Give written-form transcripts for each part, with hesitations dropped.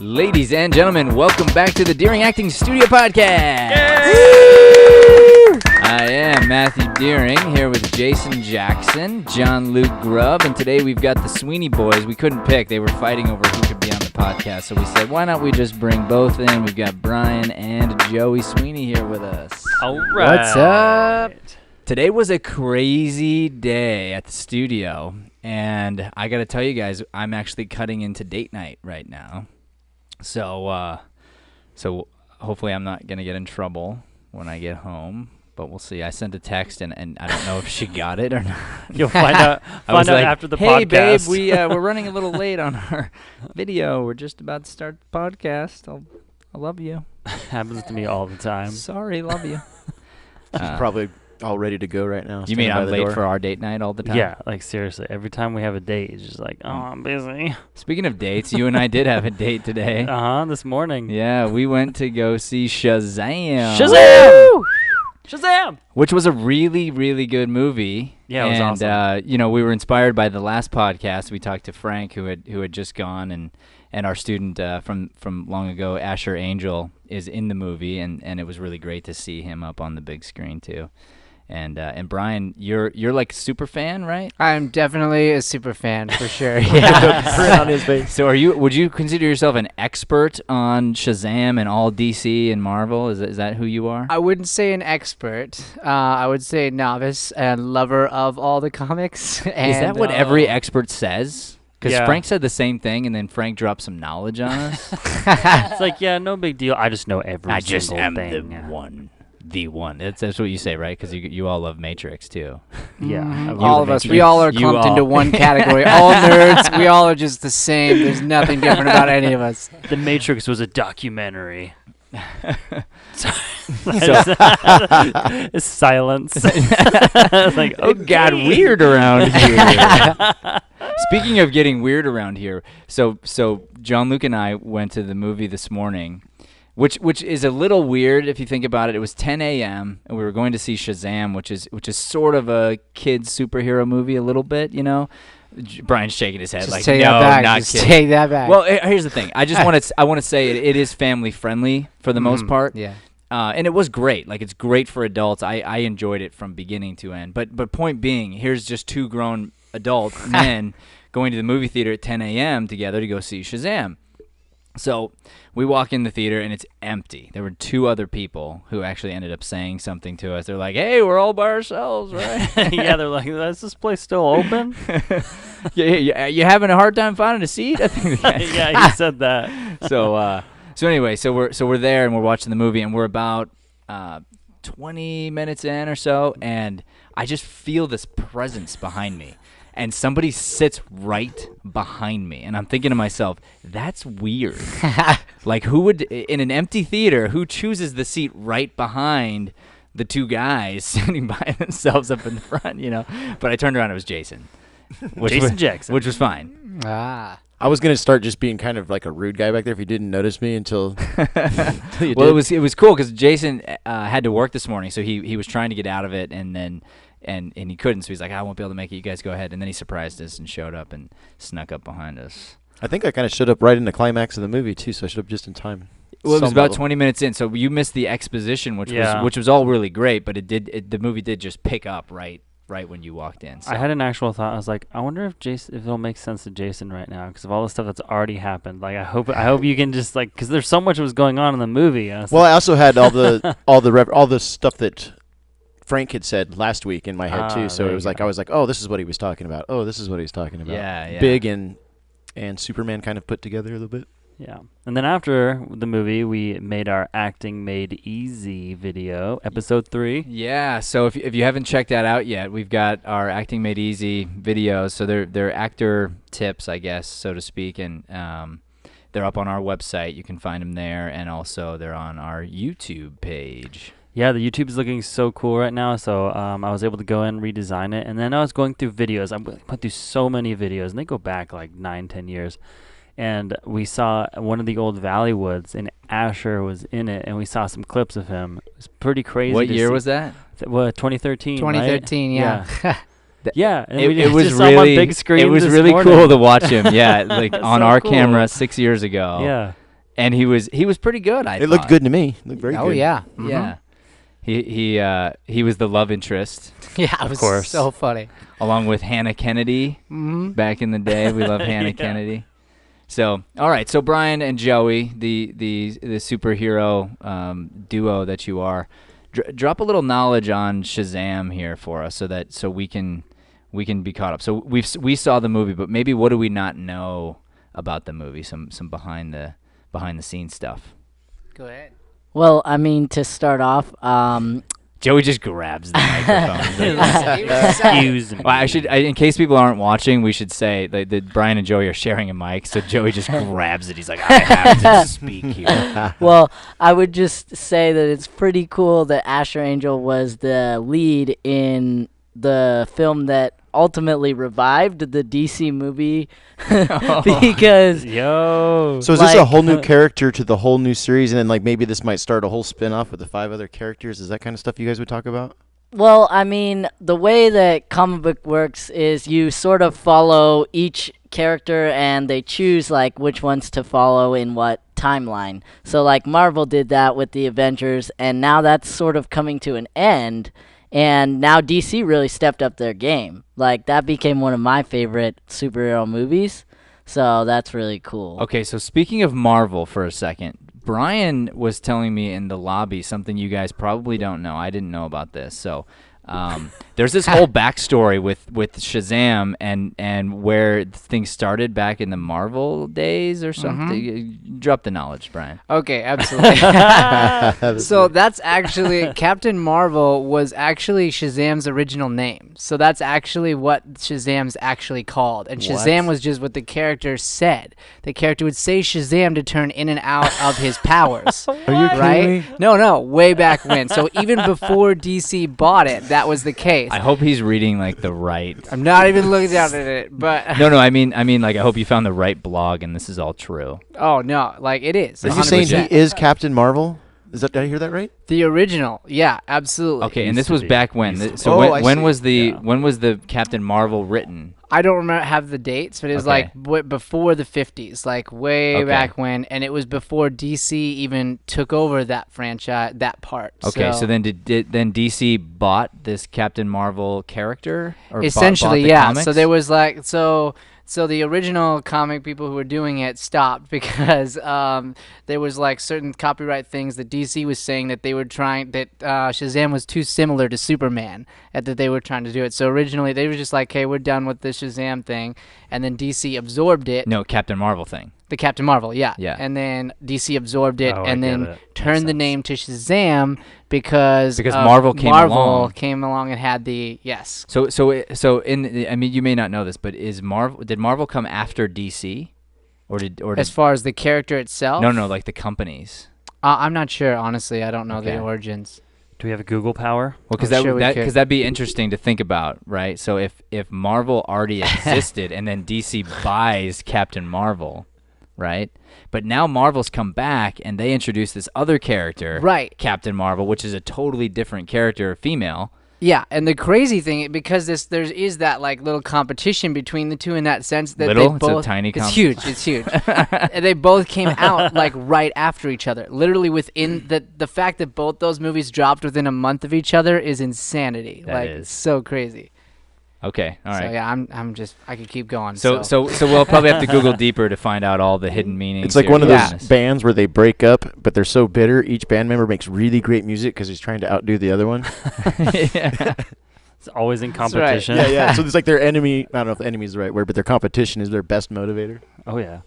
Ladies and gentlemen, welcome back to the Deering Acting Studio Podcast. I am Matthew Deering here with Jason Jackson, John Luke Grubb, and today we've got the Sweeney boys. We couldn't pick. They were fighting over who could be on the podcast, so we said, why not we just bring both in? We've got Brian and Joey Sweeney here with us. All right. What's up? Today was a crazy day at the studio, and I got to tell you guys, I'm actually cutting into date night right now. So hopefully I'm not going to get in trouble when I get home, but we'll see. I sent a text, and I don't know if she got it or not. You'll find out after the hey, podcast. Hey, babe, we're running a little late on our video. We're just about to start the podcast. I love you. Happens to me all the time. Sorry, love you. She's probably all ready to go right now. You mean I'm late for our date night all the time? Yeah, like seriously. Every time we have a date, it's just like, oh, I'm busy. Speaking of dates, you and I did have a date today. This morning. Yeah, we went to go see Shazam. Shazam! Shazam! Which was a really, really good movie. Yeah, it was awesome. And, we were inspired by the last podcast. We talked to Frank, who had just gone, and our student from long ago, Asher Angel, is in the movie, and it was really great to see him up on the big screen, too. And Brian, you're like a super fan, right? I'm definitely a super fan for sure. Yeah. On his face. So would you consider yourself an expert on Shazam and all DC and Marvel? Is that who you are? I wouldn't say an expert. I would say novice and lover of all the comics. And, is that what every expert says? Because Yeah. Frank said the same thing, and then Frank dropped some knowledge on us. It's like, yeah, no big deal. I just know every single thing. The one. That's what you say, right? Because you all love Matrix, too. Yeah. All of us. We all are clumped into one category. All nerds. We all are just the same. There's nothing different about any of us. The Matrix was a documentary. It's silence. It's like, It got weird around here. Speaking of getting weird around here, so John Luke and I went to the movie this morning, which is a little weird if you think about it. It was 10 a.m. and we were going to see Shazam, which is sort of a kids superhero movie a little bit, you know. Brian's shaking his head like, take no, that back. not Just kidding. take that back. Well, here's the thing. I want to say it is family friendly for the most part. Yeah. And it was great. Like, it's great for adults. I enjoyed it from beginning to end. But point being, here's just two grown adult men going to the movie theater at 10 a.m. together to go see Shazam. So we walk in the theater, and it's empty. There were two other people who actually ended up saying something to us. They're like, hey, we're all by ourselves, right? Yeah, they're like, is this place still open? Yeah, you having a hard time finding a seat? I think Yeah, he said that. So anyway, so we're there, and we're watching the movie, and we're about 20 minutes in or so, and I just feel this presence behind me. And somebody sits right behind me, and I'm thinking to myself, that's weird. Like, who would, in an empty theater, who chooses the seat right behind the two guys sitting by themselves up in the front, you know? But I turned around, it was Jason. Jason Jackson. Which was fine. Ah. I was going to start just being kind of like a rude guy back there if you didn't notice me until you Well, did. it was cool because Jason had to work this morning, so he was trying to get out of it, and then and he couldn't, so he's like, I won't be able to make it. You guys go ahead. And then he surprised us and showed up and snuck up behind us. I think I kind of showed up right in the climax of the movie too, so I showed up just in time. Well, it was Some about level. 20 minutes in, so you missed the exposition, which Yeah. was all really great, but the movie did just pick up right when you walked in. So. I had an actual thought. I was like, I wonder if it'll make sense to Jason right now because of all the stuff that's already happened. Like, I hope you can just like, because there's so much that was going on in the movie. Well, I also had all the stuff that Frank had said last week in my head too. So there it was you like go. I was like, oh, this is what he was talking about. Oh, this is what he's talking about. Yeah. Big and Superman kind of put together a little bit. Yeah. And then after the movie, we made our Acting Made Easy video, episode 3. Yeah, so if you haven't checked that out yet, we've got our Acting Made Easy videos. So they're actor tips, I guess, so to speak, and they're up on our website. You can find them there, and also they're on our YouTube page. Yeah, the YouTube is looking so cool right now. So I was able to go in, redesign it. And then I was going through videos. I went through so many videos, and they go back like 9-10 years. And we saw one of the old Valleywoods, and Asher was in it, and we saw some clips of him. It was pretty crazy. What year was that? 2013, 2013, right? yeah. Yeah, and It we was just saw him on really big screen. It was this really morning. cool to watch him. Yeah, like on So our cool. camera 6 years ago. Yeah. and he was pretty good. It looked good to me. It looked very good. Oh yeah. Yeah. He was the love interest, Yeah, it was so funny. along with Hannah Kennedy. Back in the day, we love Hannah Kennedy. So, all right. So Brian and Joey, the superhero duo that you are, drop a little knowledge on Shazam here for us, so we can be caught up. So we saw the movie, but maybe what do we not know about the movie? Some behind the scenes stuff. Go ahead. Well, I mean, to start off, Joey just grabs the microphone. Excuse me. Well, in case people aren't watching, we should say that Brian and Joey are sharing a mic, so Joey just grabs it. He's like, I have to speak here. well, I would just say that it's pretty cool that Asher Angel was the lead in the film that ultimately revived the DC movie because So is this a whole new character to the whole new series, and then like maybe this might start a whole spin-off with the 5 other characters? Is that kind of stuff you guys would talk about? Well, I mean, the way that comic book works is you sort of follow each character and they choose like which ones to follow in what timeline. So like Marvel did that with the Avengers, and now that's sort of coming to an end. And now DC really stepped up their game. Like, that became one of my favorite superhero movies. So that's really cool. Okay, so speaking of Marvel for a second, Brian was telling me in the lobby something you guys probably don't know. I didn't know about this. So there's this whole backstory with Shazam and where things started back in the Marvel days or something. Drop the knowledge, Brian. Okay, absolutely. So that's actually Captain Marvel was actually Shazam's original name. So that's actually what Shazam's actually called. And Shazam was just what the character said. The character would say Shazam to turn in and out of his powers. Are you kidding me? No, way back when. So even before DC bought it, that was the case. I hope he's reading like the right. I'm not even looking down at it, but No, I mean like I hope you found the right blog and this is all true. oh no, like it is. Are you saying 100%. he is Captain Marvel? Did I hear that right? The original? Yeah, absolutely. Okay, and this was back when. When was the Captain Marvel written? I don't have the dates, but it was Okay. like before the 50s, like way Okay. back when, and it was before DC even took over that franchise, that part. Okay, so then then DC bought this Captain Marvel character, or essentially, bought the yeah. comics? So there was like so the original comic people who were doing it stopped because there was like certain copyright things that DC was saying that they were trying that Shazam was too similar to Superman, and that they were trying to do it. So originally they were just like, "Hey, we're done with this Shazam thing," and then DC absorbed it. No, Captain Marvel thing. The Captain Marvel, yeah. Yeah. And then DC absorbed it Oh, I and get then it. turned the Makes name to Shazam because Marvel came along. came along and had the yes. So I mean, you may not know this, but did Marvel come after DC, or did As far as the character itself? no, like the companies? I'm not sure, honestly. I don't know Okay. the origins. Do we have a Google Power? Well, because I'm sure we could. that'd be interesting to think about, right? So if Marvel already existed and then DC buys Captain Marvel, right? But now Marvel's come back and they introduce this other character, Right. Captain Marvel, which is a totally different character, female. Yeah, and the crazy thing, because there is that like little competition between the two in that sense that Little? they It's a both. tiny It's huge. It's huge. And they both came out like right after each other. Literally within the fact that both those movies dropped within a month of each other is insanity. That like is. it's so crazy. Okay, all right. So yeah, I'm just I could keep going. So we'll probably have to Google deeper to find out all the hidden meanings. It's like here. one of Yeah. those bands where they break up, but they're so bitter. Each band member makes really great music because he's trying to outdo the other one. Yeah. It's always in That's right. competition. yeah. So it's like their enemy. I don't know if enemy is the right word, but their competition is their best motivator. Oh yeah.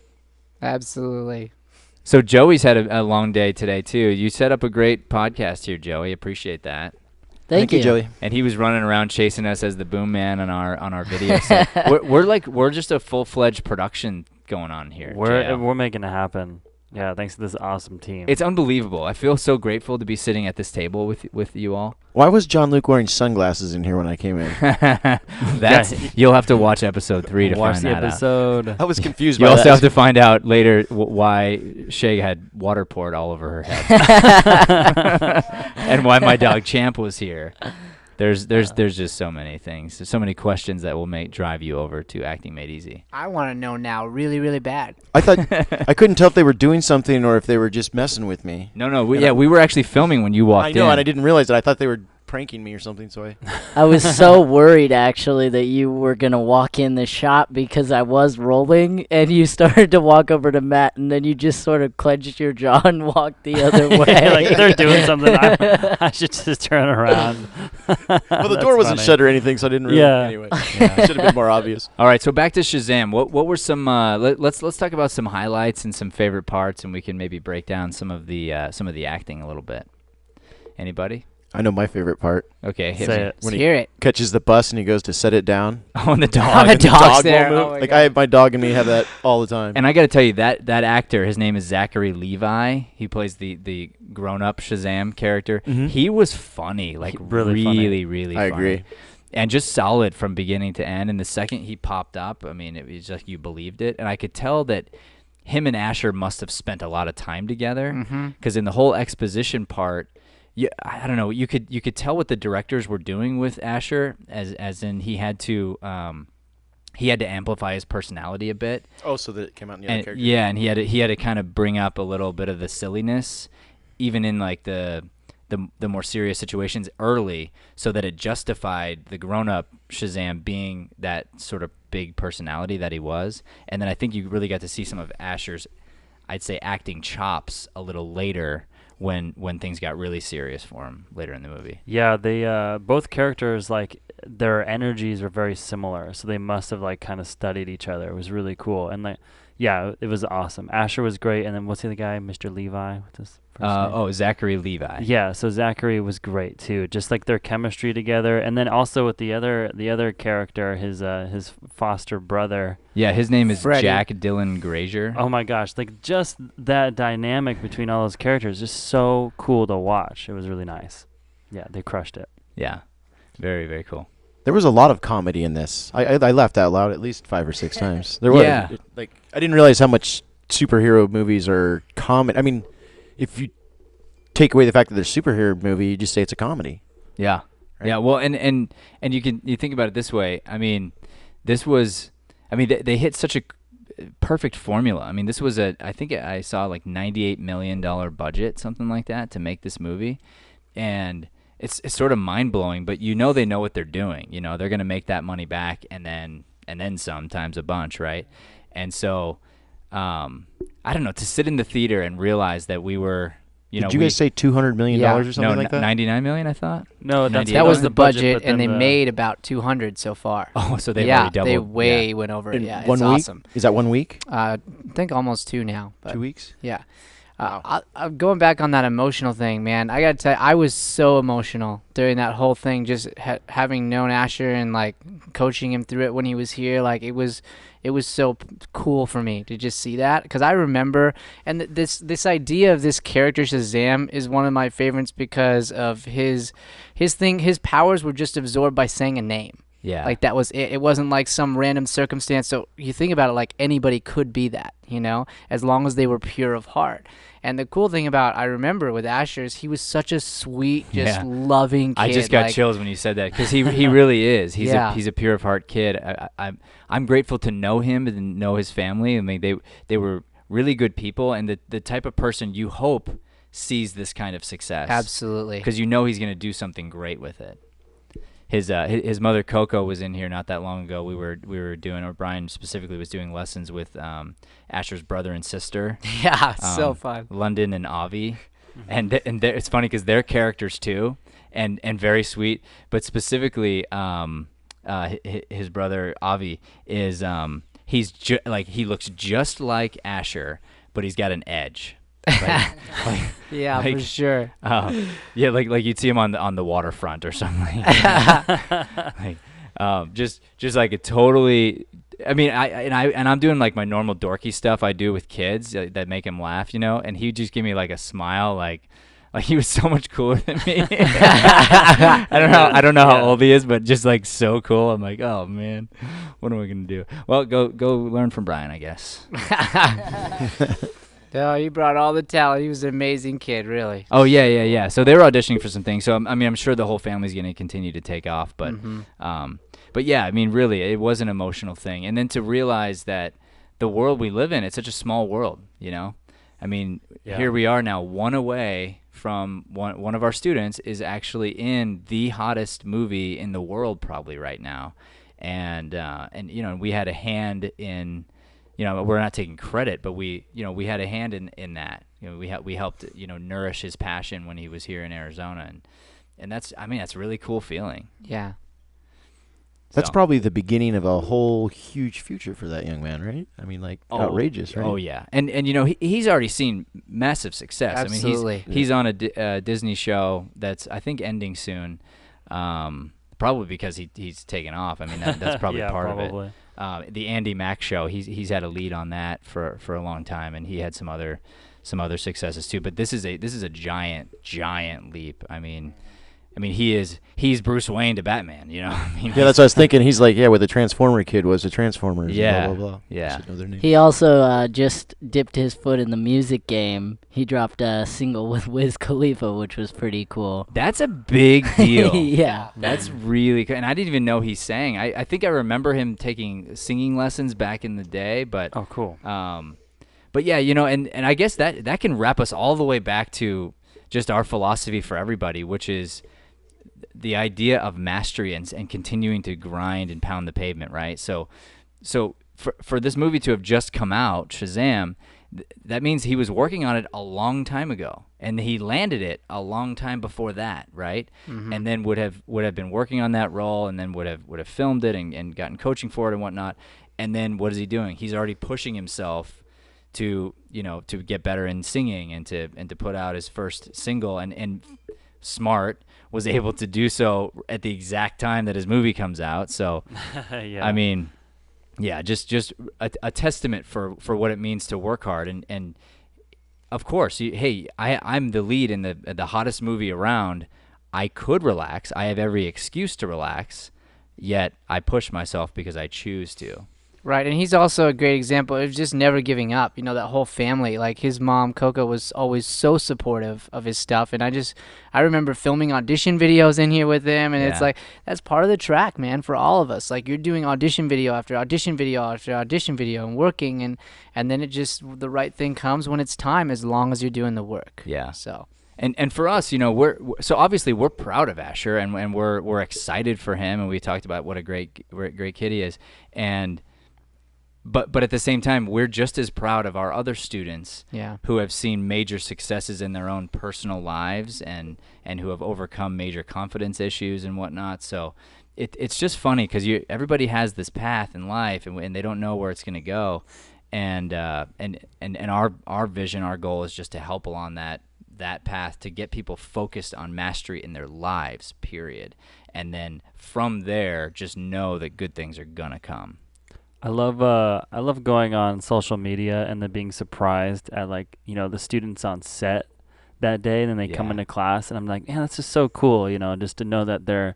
absolutely. So Joey's had a long day today too. You set up a great podcast here, Joey. Appreciate that. Thank you. Joey. And he was running around chasing us as the boom man on our video. So we're just a full-fledged production going on here. JL. We're making it happen. Yeah, thanks to this awesome team. It's unbelievable. I feel so grateful to be sitting at this table with you all. Why was John Luke wearing sunglasses in here when I came in? You'll have to watch episode 3 to Watch find the that out. episode. I was confused You by also that. have to find out later why Shay had water poured all over her head, and why my dog Champ was here. There's just so many things. There's so many questions that will drive you over to Acting Made Easy. I want to know now, really, really bad. I thought I couldn't tell if they were doing something or if they were just messing with me. No, we were actually filming when you walked in. I know, and I didn't realize that. I thought they were pranking me or something. So I was so worried actually that you were gonna walk in the shot because I was rolling, and you started to walk over to Matt, and then you just sort of clenched your jaw and walked the other way. Like they're doing something. I should just turn around. Well, the door wasn't shut or anything, so I didn't really. Anyway, it should have been more obvious. All right, so back to Shazam. What were some? Let's talk about some highlights and some favorite parts, and we can maybe break down some of the acting a little bit. Anybody? I know my favorite part. Okay, hit Say me. it. When Hear it. catches the bus and he goes to set it down. Oh, and the dog. Oh, the And dog's dog there. won't move. Oh my Like God. my dog and me have that all the time. And I got to tell you that actor, his name is Zachary Levi. He plays the grown-up Shazam character. Mhm. He was funny, like Really funny. really I funny. agree. And just solid from beginning to end. And the second he popped up, I mean, it was like you believed it. And I could tell that him and Asher must have spent a lot of time together, because in the whole exposition part, I don't know, you could tell what the directors were doing with Asher, as in he had to amplify his personality a bit. Oh, so that it came out in the other And character. yeah, and he had to kind of bring up a little bit of the silliness, even in like the more serious situations early, so that it justified the grown-up Shazam being that sort of big personality that he was. And then I think you really got to see some of Asher's, I'd say, acting chops a little later when things got really serious for him later in the movie. Yeah, they both characters, like, their energies are very similar, so they must have like kind of studied each other. It was really cool, and like, yeah, it was awesome. Asher was great, and then what's the other guy, Mr. Levi? What's his first name? Zachary Levi. Yeah, so Zachary was great too. Just like their chemistry together, and then also with the other character, his foster brother. Yeah, his name is Freddie. Jack Dylan Grazer. Oh my gosh, like just that dynamic between all those characters, just so cool to watch. It was really nice. Yeah, they crushed it. Yeah, very, very cool. There was a lot of comedy in this. I laughed out loud at least 5 or 6 times. There was. Yeah. Like I didn't realize how much superhero movies are comedy. I mean, if you take away the fact that they're a superhero movie, you just say it's a comedy. Yeah. Right? Yeah, well, and you think about it this way. I mean, they hit such a perfect formula. I mean, this was I think I saw like $98 million budget, something like that, to make this movie. And it's sort of mind-blowing, but they know what they're doing. They're going to make that money back and then sometimes a bunch, right? And so I don't know, to sit in the theater and realize that we were Did you guys say $200 million or something like that? 99 million, I thought. No, that's 98 That was the budget, budget, but and they then made about 200 so far. Oh, so they've yeah, already doubled. they way yeah. went over it. In Yeah, one it's week? awesome. Is that 1 week? I think almost 2 now. But 2 weeks? Yeah. Going back on that emotional thing, man, I gotta tell you, I was so emotional during that whole thing. Just having known Asher and like coaching him through it when he was here, like it was so cool for me to just see that, because I remember, and this idea of this character Shazam is one of my favorites because of his powers were just absorbed by saying a name. Yeah. Like that was it. It wasn't like some random circumstance. So you think about it, like anybody could be that, as long as they were pure of heart. And the cool thing about, I remember with Asher, is he was such a sweet, just loving kid. I just got chills when you said that, because he really is. He's Yeah. he's a pure of heart kid. I'm grateful to know him and know his family. I mean, they were really good people, and the type of person you hope sees this kind of success. Absolutely. Because he's going to do something great with it. His mother Coco was in here not that long ago. We were doing, or Brian specifically was doing lessons with Asher's brother and sister. Yeah, so fun. London and Avi, and it's funny because they're characters too, and very sweet. But specifically, his brother Avi is he looks just like Asher, but he's got an edge. Yeah, for sure. Yeah, like you'd see him on the waterfront or something. Just like a totally. I mean, I'm doing like my normal dorky stuff I do with kids that make him laugh, and he'd just give me like a smile, like he was so much cooler than me. I don't know how old he is, but just like so cool. I'm like, oh man, what am I gonna do? Well, go learn from Brian, I guess. Oh, he brought all the talent. He was an amazing kid, really. Oh yeah. So they were auditioning for some things. So I mean, I'm sure the whole family's going to continue to take off. But yeah, I mean, really, it was an emotional thing. And then to realize that the world we live in, it's such a small world. You know, I mean, here we are now, one away from one of our students is actually in the hottest movie in the world probably right now, and you know, we had a hand in. You know, we're not taking credit, but we had a hand in that. You know, we helped, you know, nourish his passion when he was here in Arizona, and that's, I mean, that's a really cool feeling. Yeah. That's So. probably the beginning of a whole huge future for that young man, right? I mean, like, outrageous, right? Oh yeah, and you know, he's already seen massive success. Absolutely. I mean, he's on a Disney show that's, I think, ending soon, probably because he's taken off. I mean, that's probably part of it. The Andy Mack show, he's had a lead on that for a long time, and he had some other successes too. But this is a giant leap. I mean, he's Bruce Wayne to Batman. You know, I mean, Yeah, that's what I was thinking. He's like, yeah, what the Transformer kid was, the Transformers. Yeah, Blah, blah, blah. yeah. Should know their names. He also just dipped his foot in the music game. He dropped a single with Wiz Khalifa, which was pretty cool. That's a big deal. Yeah. That's really cool. And I didn't even know he sang. I think I remember him taking singing lessons back in the day, but Oh, cool. but yeah, you know, and I guess that can wrap us all the way back to just our philosophy for everybody, which is the idea of mastery and continuing to grind and pound the pavement, right? So for this movie to have just come out, Shazam, that means he was working on it a long time ago, and he landed it a long time before that, right? And then would have been working on that role, and then would have filmed it and gotten coaching for it and whatnot. And then what is he doing? He's already pushing himself to, you know, to get better in singing and to put out his first single, and smart was able to do so at the exact time that his movie comes out. So Yeah. I mean, yeah, just a testament for what it means to work hard, and of course, I'm the lead in the hottest movie around. I could relax. I have every excuse to relax, yet I push myself because I choose to. Right, and he's also a great example of just never giving up. You know, that whole family, like his mom, Coco, was always so supportive of his stuff. And I remember filming audition videos in here with him, and it's Yeah. like, that's part of the track, man, for all of us. Like, you're doing audition video after audition video after audition video and working, and then it just, the right thing comes when it's time, as long as you're doing the work. Yeah. So. And for us, you know, so obviously we're proud of Asher, and we're excited for him, and we talked about what a great kid he is, and but at the same time, we're just as proud of our other students, Yeah. who have seen major successes in their own personal lives and who have overcome major confidence issues and whatnot. So it's just funny because everybody has this path in life, and they don't know where it's going to go, and our vision, our goal is just to help along that path to get people focused on mastery in their lives, period. And then from there, just know that good things are gonna come. I love going on social media and then being surprised at, like, you know, the students on set that day, and then they come Yeah. into class, and I'm like, man, that's just so cool, you know, just to know that they're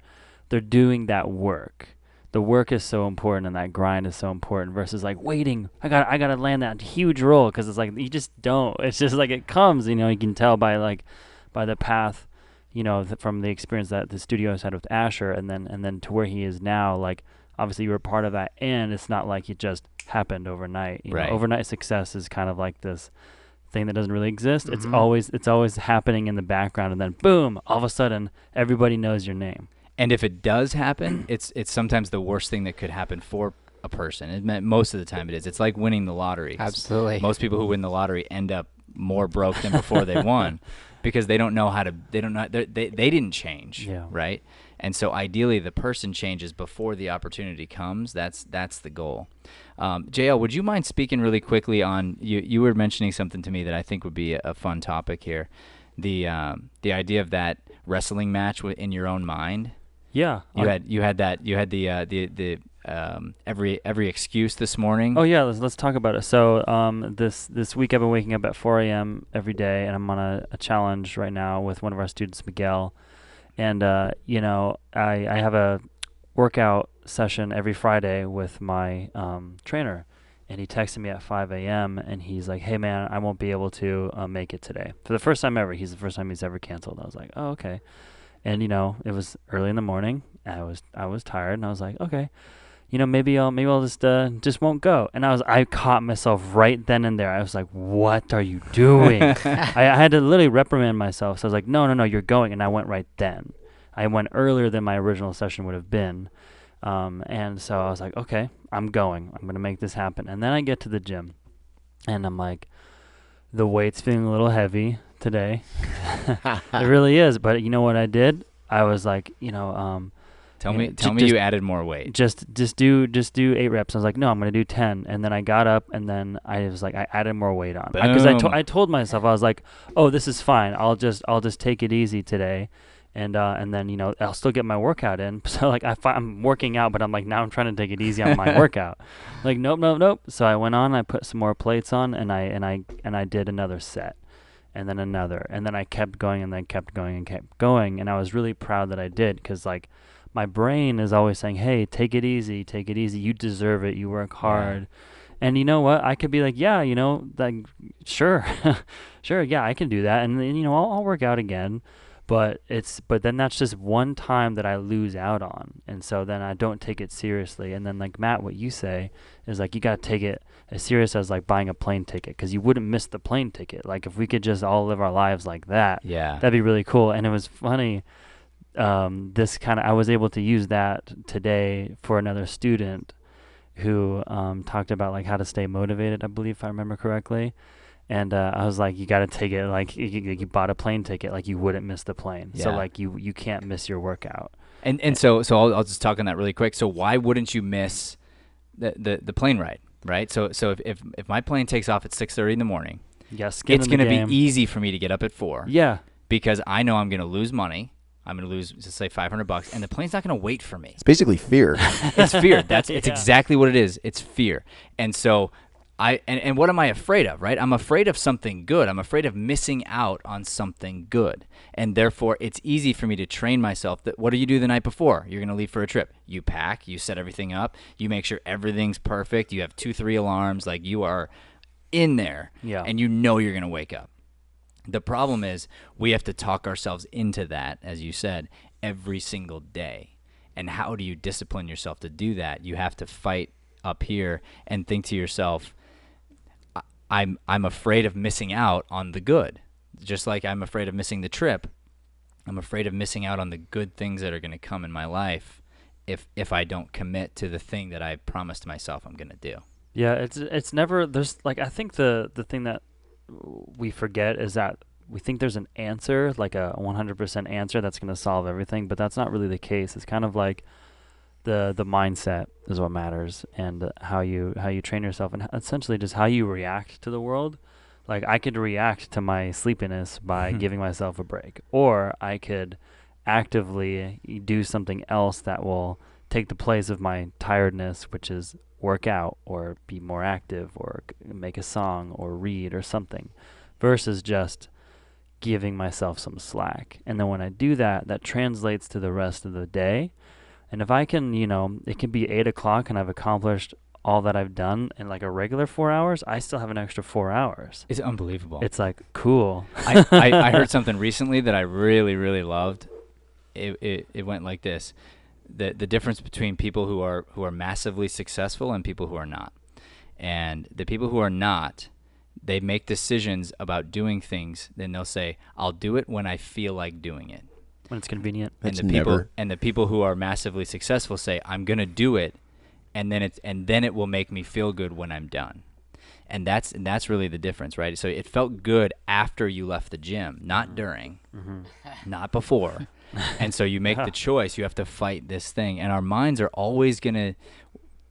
doing that work. The work is so important, and that grind is so important, versus like waiting. I gotta land that huge role, because it's like you just don't. It's just like it comes, you know. You can tell by the path, you know, from the experience that the studio has had with Asher, and then to where he is now. Like, obviously you were part of that, and it's not like it just happened overnight. You know, Right. overnight success is kind of like this thing that doesn't really exist. Mhm. It's always happening in the background, and then boom, all of a sudden everybody knows your name. And if it does happen, it's sometimes the worst thing that could happen for a person. Most of the time it is. It's like winning the lottery. 'Cause Absolutely. most people who win the lottery end up more broke than before they won, because they don't know how to. They don't know. They didn't change. Yeah. Right. And so ideally, the person changes before the opportunity comes. That's the goal. JL, would you mind speaking really quickly on you were mentioning something to me that I think would be a fun topic here, the idea of that wrestling match in your own mind. Yeah. You had the every excuse this morning. Oh yeah, let's talk about it. So this week I've been waking up at 4 a.m. every day, and I'm on a challenge right now with one of our students, Miguel. And you know, I have a workout session every Friday with my trainer, and he texted me at 5 a.m. and he's like, "Hey man, I won't be able to make it today." For the first time ever, he's the first time he's ever canceled. I was like, "Oh, okay." And it was early in the morning. I was tired, and I was like, "Okay, maybe I'll just won't go." And I caught myself right then and there. I was like, "What are you doing?" I had to literally reprimand myself. So I was like, "No, you're going." And I went right then. I went earlier than my original session would have been. And so I was like, "Okay, I'm going. I'm going to make this happen." And then I get to the gym, and I'm like, the weight's feeling a little heavy today. It really is. But you know what I did? I was like, Tell me you added more weight. Just do 8 reps. I was like, no, I'm gonna do 10. And then I got up, and then I was like, I added more weight on because I told myself, I was like, oh, this is fine. I'll just take it easy today, and then I'll still get my workout in. So like I'm working out, but I'm like, now I'm trying to take it easy on my workout. Like nope. So I went on. I put some more plates on, and I did another set. And then another, and then I kept going, and then kept going, and kept going, and I was really proud that I did, because like my brain is always saying, "Hey, take it easy, you deserve it, you work hard." And you know what? I could be like, yeah, like sure, sure, yeah, I can do that, and then, I'll work out again, but then that's just one time that I lose out on, and so then I don't take it seriously. And then like Matt, what you say is like you gotta take it as serious as like buying a plane ticket, because you wouldn't miss the plane ticket. Like if we could just all live our lives like that, that'd be really cool. And it was funny. I was able to use that today for another student who talked about like how to stay motivated, I believe, if I remember correctly. And I was like, you got to take it like you bought a plane ticket, like you wouldn't miss the plane. So like you can't miss your workout. And so I'll just talk on that really quick. So why wouldn't you miss the plane ride, right? So if my plane takes off at 6:30 in the morning, it's going to be easy for me to get up at 4. Yeah. Because I know I'm going to lose money. I'm going to lose, just say, $500, and the plane's not going to wait for me. It's basically fear. It's fear. It's exactly what it is. It's fear. And so and what am I afraid of, right? I'm afraid of something good. I'm afraid of missing out on something good. And therefore, it's easy for me to train myself that what do you do the night before? You're going to leave for a trip. You pack, you set everything up, you make sure everything's perfect, you have 2-3 alarms, like you are in there, and you're going to wake up. The problem is we have to talk ourselves into that, as you said, every single day. And how do you discipline yourself to do that? You have to fight up here and think to yourself, I'm afraid of missing out on the good. Just like I'm afraid of missing the trip, I'm afraid of missing out on the good things that are going to come in my life if I don't commit to the thing that I promised myself I'm going to do. Yeah, it's never, there's like, I think the thing that we forget is that we think there's an answer, like a 100% answer that's going to solve everything, but that's not really the case. It's kind of like the mindset is what matters, and how you train yourself, and essentially just how you react to the world. Like I could react to my sleepiness by giving myself a break, or I could actively do something else that will take the place of my tiredness, which is work out or be more active or make a song or read or something, versus just giving myself some slack. And then when I do that, that translates to the rest of the day. And if I can, it can be 8 o'clock and I've accomplished all that I've done in like a regular 4 hours, I still have an extra 4 hours. It's unbelievable. It's like cool. I heard something recently that I really, really loved. It went like this. The difference between people who are massively successful and people who are not. And the people who are not, they make decisions about doing things, then they'll say, I'll do it when I feel like doing it. When it's convenient. And the people who are massively successful say, I'm going to do it, and then it will make me feel good when I'm done. And that's really the difference, right? So it felt good after you left the gym, not during, not before. And so you make the choice. You have to fight this thing. And our minds are always going to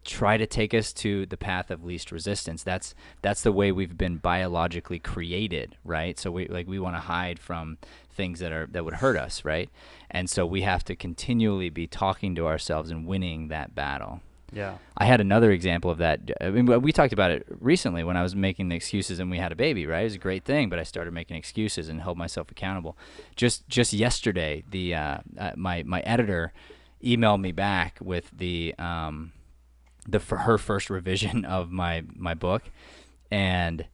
try to take us to the path of least resistance. That's the way we've been biologically created, right? So we want to hide from things that would hurt us, right? And so we have to continually be talking to ourselves and winning that battle. Yeah. I had another example of that. I mean, we talked about it recently when I was making the excuses and we had a baby, right? It was a great thing, but I started making excuses and held myself accountable. Just yesterday, my editor emailed me back with the for her first revision of my book, and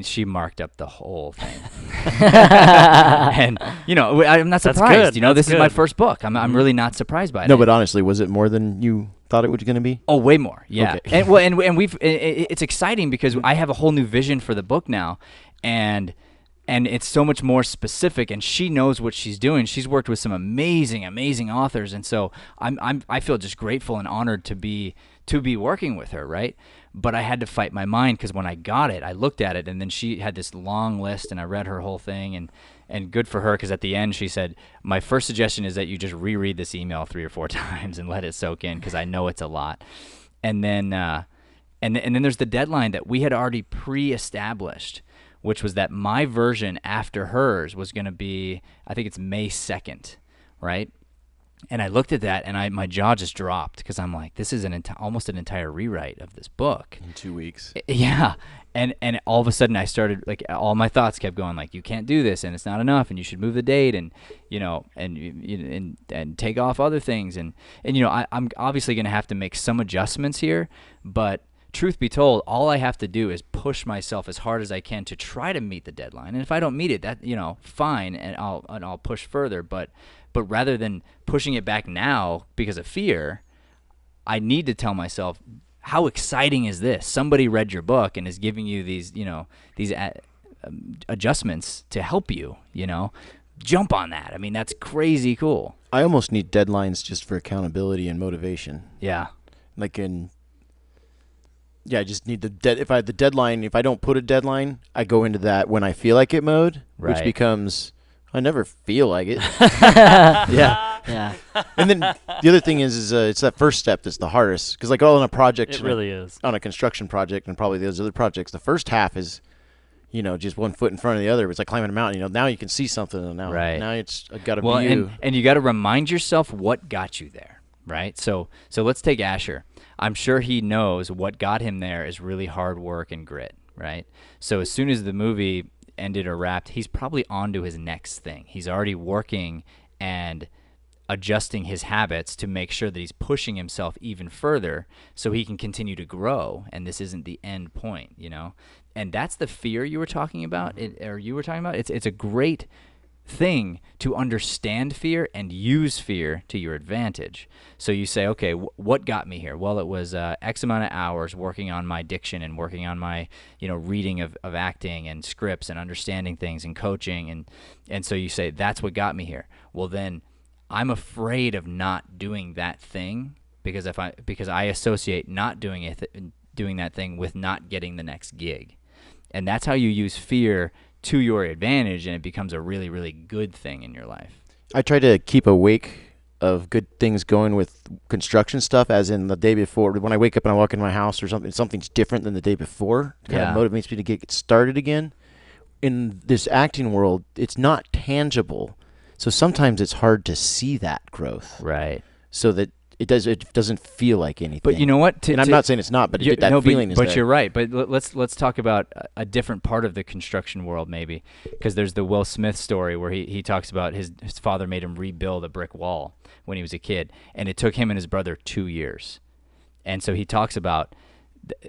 she marked up the whole thing. And I'm not That's surprised. good. This That's is my good. first book. I'm really not surprised by it. No, but honestly, was it more than you thought it was going to be? Oh, way more. Yeah. Okay. And it's exciting because I have a whole new vision for the book now, and it's so much more specific, and she knows what she's doing. She's worked with some amazing authors, and so I feel just grateful and honored to be working with her, right? But I had to fight my mind, because when I got it, I looked at it, and then she had this long list, and I read her whole thing, and good for her, because at the end she said, my first suggestion is that you just reread this email 3 or 4 times and let it soak in, because I know it's a lot. And then and then there's the deadline that we had already pre-established, which was that my version after hers was going to be, I think it's May 2nd, right? And I looked at that, and my jaw just dropped, because I'm like, this is almost an entire rewrite of this book. In 2 weeks. Yeah. And all of a sudden I started, like, all my thoughts kept going, like, you can't do this, and it's not enough, and you should move the date, and and take off other things, and I'm obviously going to have to make some adjustments here, but truth be told, all I have to do is push myself as hard as I can to try to meet the deadline. And if I don't meet it, that fine, and I'll push further. But rather than pushing it back now because of fear, I need to tell myself, how exciting is this? Somebody read your book and is giving you these adjustments to help you. Jump on that. I mean, that's crazy cool. I almost need deadlines just for accountability and motivation. Yeah. I just need if I have the deadline, if I don't put a deadline, I go into that when I feel like it mode, Right. which becomes, I never feel like it. Yeah. Yeah. And then the other thing is it's that first step that's the hardest. Because like all on a project, It really is. on a construction project and probably those other projects, the first half is, just one foot in front of the other. It's like climbing a mountain. Now you can see something. And now, Right. now it's got to Well, be you. and you got to remind yourself what got you there, right? So let's take Asher. I'm sure he knows what got him there is really hard work and grit, right? So as soon as the movie ended or wrapped, he's probably on to his next thing. He's already working and adjusting his habits to make sure that he's pushing himself even further so he can continue to grow, and this isn't the end point, And that's the fear you were talking about, It's a great thing to understand fear and use fear to your advantage. So you say, okay, what got me here? Well, it was X amount of hours working on my diction and working on my, reading of acting and scripts and understanding things and coaching. And so you say, that's what got me here. Well, then I'm afraid of not doing that thing because I associate not doing that thing with not getting the next gig. And that's how you use fear to your advantage, and it becomes a really, really good thing in your life. I try to keep a wake of good things going with construction stuff, as in the day before. When I wake up and I walk in my house or something's different than the day before. It kind of motivates me to get started again. In this acting world, it's not tangible. So sometimes it's hard to see that growth. Right. So that it doesn't feel like anything. But you know what? And I'm not saying it's not, but that feeling is there. But you're right. But let's talk about a different part of the construction world, maybe, because there's the Will Smith story where he talks about his father made him rebuild a brick wall when he was a kid, and it took him and his brother 2 years. And so he talks about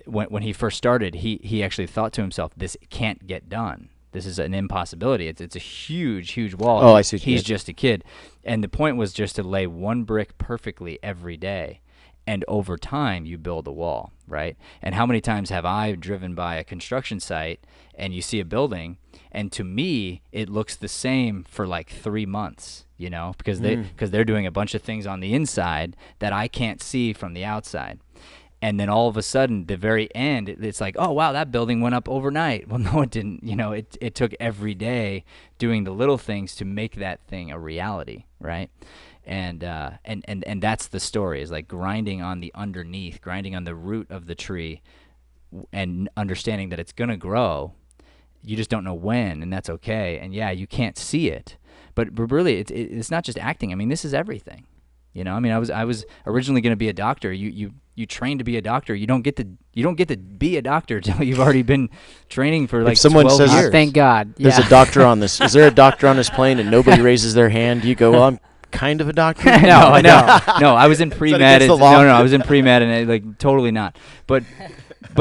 when he first started, he actually thought to himself, this can't get done. This is an impossibility. It's a huge, huge wall. Oh, I see. He's just a kid. And the point was just to lay one brick perfectly every day. And over time, you build a wall, right? And how many times have I driven by a construction site and you see a building, and to me, it looks the same for like 3 months, because they're doing a bunch of things on the inside that I can't see from the outside. And then all of a sudden, the very end, it's like, oh, wow, that building went up overnight. Well, no, it didn't. It took every day doing the little things to make that thing a reality, right? And that's the story, is like grinding on the underneath, grinding on the root of the tree, and understanding that it's going to grow. You just don't know when, and that's okay. And, yeah, you can't see it. But really, it's not just acting. I mean, this is everything. I was originally going to be a doctor. You train to be a doctor. You don't get to be a doctor until you've already been training for like if someone 12 years. Thank God. There's Yeah. a doctor on this. Is there a doctor on this plane and nobody raises their hand? You go, well, I'm kind of a doctor? No, I was in pre-med. against the law? No, I was in pre-med, and totally not. But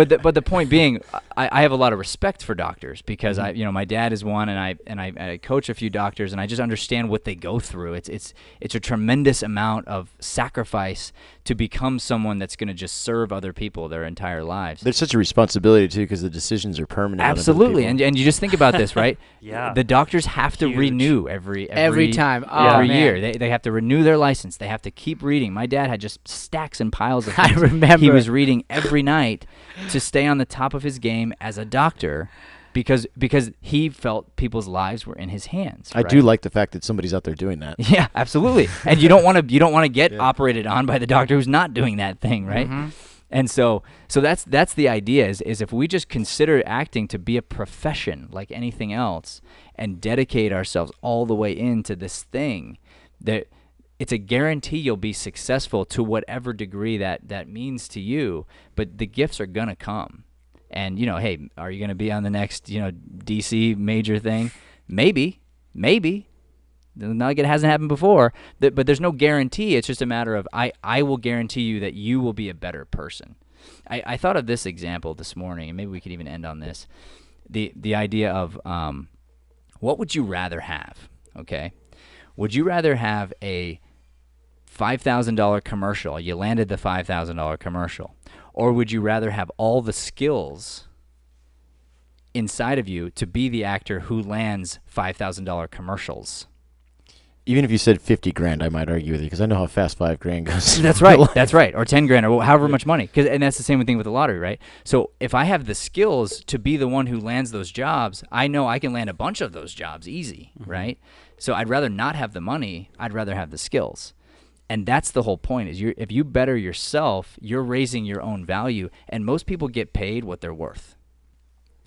the point being, I have a lot of respect for doctors because my dad is one, and I coach a few doctors, and I just understand what they go through. It's a tremendous amount of sacrifice to become someone that's going to just serve other people their entire lives. There's such a responsibility too, because the decisions are permanent. Absolutely, and you just think about this, right? Yeah. The doctors have to Huge. renew every time. every man. year. They have to renew their license. They have to keep reading. My dad had just stacks and piles of I things. remember. He was reading every night to stay on the top of his game as a doctor because he felt people's lives were in his hands. I right? do like the fact that somebody's out there doing that. Yeah, absolutely. And you don't want to get operated on by the doctor who's not doing that thing, right? Mhm. And so that's the idea is if we just consider acting to be a profession like anything else and dedicate ourselves all the way into this thing, that it's a guarantee you'll be successful to whatever degree that means to you, but the gifts are going to come. And, hey, are you going to be on the next, DC major thing? Maybe. Not like it hasn't happened before, but there's no guarantee. It's just a matter of I will guarantee you that you will be a better person. I thought of this example this morning, and maybe we could even end on this. The idea of what would you rather have, okay? Would you rather have a $5,000 commercial, you landed the $5,000 commercial, or would you rather have all the skills inside of you to be the actor who lands $5,000 commercials? Even if you said 50 grand, I might argue with you because I know how fast 5 grand goes. That's right. That's right. Or 10 grand or however much money. And that's the same thing with the lottery, right? So if I have the skills to be the one who lands those jobs, I know I can land a bunch of those jobs easy, right? So I'd rather not have the money. I'd rather have the skills. And that's the whole point is if you better yourself, you're raising your own value. And most people get paid what they're worth.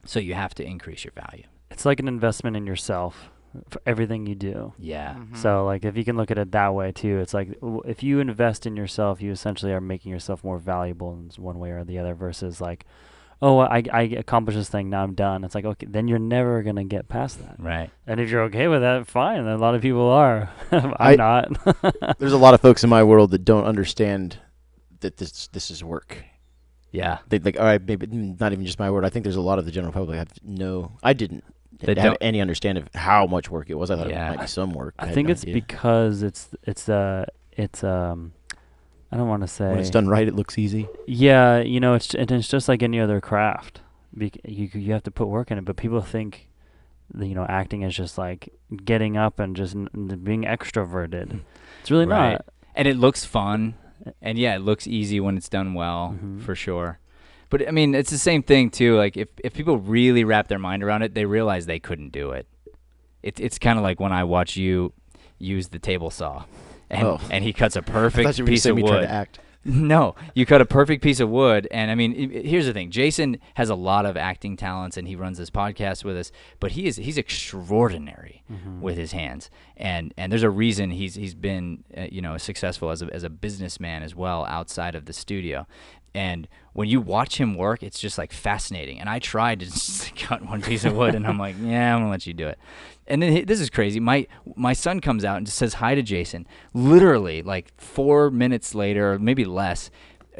So you have to increase your value. It's like an investment in yourself for everything you do. Yeah. Mhm. So like if you can look at it that way too, it's like if you invest in yourself, you essentially are making yourself more valuable in one way or the other versus like, oh, I accomplished this thing, now I'm done. It's like, okay, then you're never going to get past that. Right. And if you're okay with that, fine. A lot of people are. I'm not. There's a lot of folks in my world that don't understand that this is work. Yeah. They like, all right, maybe not even just my word. I think there's a lot of the general public I didn't They have don't- any understanding of how much work it was. I thought Yeah. it might be some work. I had think no it's idea. because it's I don't want to say when it's done right, it looks easy. Yeah, it's just like any other craft. You have to put work in it, but people think that, acting is just like getting up and just being extroverted. It's really Right. not. And it looks fun. And yeah, it looks easy when it's done well, for sure. But I mean, it's the same thing too. Like if people really wrap their mind around it, they realize they couldn't do it. It's kind of like when I watch you use the table saw, and he cuts a I thought perfect you were gonna piece say of me trying wood. to act. No, you cut a perfect piece of wood, and I mean, here's the thing: Jason has a lot of acting talents, and he runs this podcast with us. But he's extraordinary with his hands, and there's a reason he's been successful as a businessman as well outside of the studio. And when you watch him work, it's just like fascinating. And I tried to just cut one piece of wood, and I'm like, yeah, I'm gonna let you do it. And then this is crazy. My son comes out and just says hi to Jason. Literally, like 4 minutes later, or maybe less,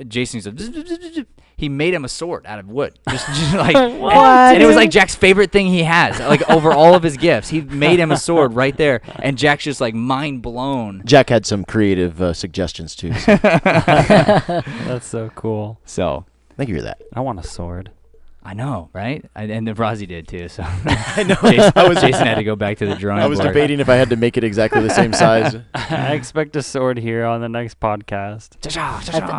Jason said, he made him a sword out of wood. Just like What? And it was like Jack's favorite thing he has. Like over all of his gifts, he made him a sword right there, and Jack's just like mind blown. Jack had some creative suggestions too. So That's so cool. So thank you for that. I want a sword. I know, right? And then Rozzy did too. So I know. Jason had to go back to the drawing I was board. debating if I had to make it exactly the same size. I expect a sword here on the next podcast.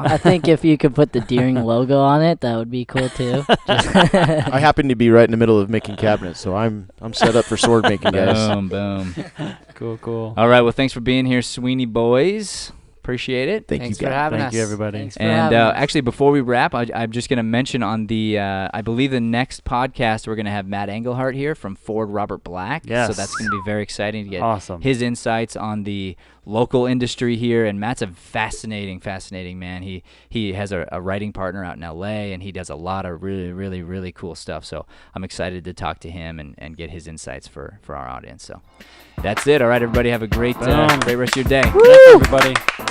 I think if you could put the Deering logo on it, that would be cool too. I happen to be right in the middle of making cabinets, so I'm set up for sword making, guys. Boom, boom. Cool. All right. Well, thanks for being here, Sweeney boys. Appreciate it. Thank Thanks you, for guys. having Thank us. you, everybody. Thanks for And having us. actually, before we wrap, I'm just going to mention on the, I believe the next podcast, we're going to have Matt Engelhart here from Ford Robert Black. Yes. So that's going to be very exciting to get Awesome. his insights on the local industry here. And Matt's a fascinating man. He has a writing partner out in L.A., and he does a lot of really cool stuff. So I'm excited to talk to him and get his insights for our audience. So that's it. All right, everybody, have a great Boom. rest of your day. Thanks, everybody.